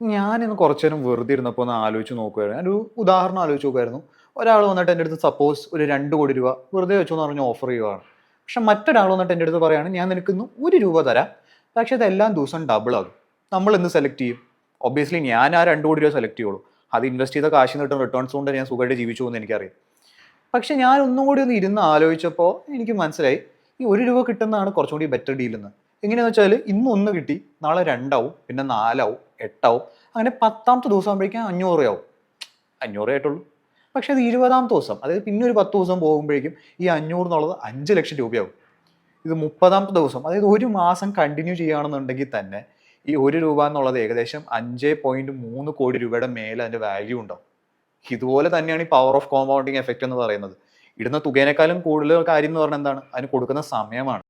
ഞാനിന്ന് കുറച്ച് നേരം വെറുതെ ഇരുന്നപ്പോൾ ഒന്ന് ആലോചിച്ച് നോക്കുവായിരുന്നു. ഞാനൊരു ഉദാഹരണം ആലോചിച്ച് നോക്കുവായിരുന്നു. ഒരാൾ വന്നിട്ട് എൻ്റെ അടുത്ത് സപ്പോസ് ഒരു 2,00,00,000 രൂപ വെറുതെ വെച്ചോന്ന് പറഞ്ഞ് ഓഫർ ചെയ്യുവാണ്. പക്ഷെ മറ്റൊരാൾ വന്നിട്ട് എൻ്റെ അടുത്ത് പറയാണ്, ഞാൻ നിനക്കിന്ന് ₹1 തരാം. പക്ഷെ അതെല്ലാം ദിവസവും ഡബിൾ ആകും. നമ്മൾ എന്ത് സെലക്ട് ചെയ്യും? ഒബ്വിയസ്ലി ഞാൻ ആ 2,00,00,000 സെലക്ട് ചെയ്യുള്ളൂ. അത് ഇൻവെസ്റ്റ് ചെയ്ത കാശിന് കിട്ടുന്ന റിട്ടേൺസ് കൊണ്ട് ഞാൻ സുഖമായിട്ട് ജീവിച്ചു പോകുമെന്ന് എനിക്കറിയാം. പക്ഷെ ഞാൻ ഒന്നും കൂടി ഒന്ന് ഇരുന്ന് ആലോചിച്ചപ്പോൾ എനിക്ക് മനസ്സിലായി, ഈ ₹1 കിട്ടുന്നതാണ് കുറച്ചും കൂടി ബെറ്റർ ഡീൽ എന്ന്. എങ്ങനെയാണെന്ന് വെച്ചാൽ ഇന്ന് 1 കിട്ടി, നാളെ 2 ആവും, പിന്നെ 4 ആവും, 8 ആവും. അങ്ങനെ 10ാമത്തെ ദിവസം ആകുമ്പോഴേക്കും 500 ആവും. 500 ആയിട്ടുള്ളൂ. പക്ഷെ അത് 20ാമത്തെ ദിവസം, അതായത് പിന്നെ ഒരു 10 ദിവസം പോകുമ്പോഴേക്കും ഈ 500 എന്നുള്ളത് 5,00,000 രൂപയാവും. ഇത് 30ാമത്തെ ദിവസം, അതായത് ഒരു മാസം കണ്ടിന്യൂ ചെയ്യുകയാണെന്നുണ്ടെങ്കിൽ തന്നെ ഈ ₹1 എന്നുള്ളത് ഏകദേശം 5.3 കോടി രൂപയുടെ മേലെ അതിന്റെ വാല്യൂ ഉണ്ടാവും. ഇതുപോലെ തന്നെയാണ് ഈ പവർ ഓഫ് കോമ്പൗണ്ടിങ് എഫക്റ്റ് എന്ന് പറയുന്നത്. ഇടുന്ന തുകേനേക്കാളും കൂടുതൽ കാര്യം എന്ന് പറഞ്ഞാൽ എന്താണ്? അതിന് കൊടുക്കുന്ന സമയമാണ്.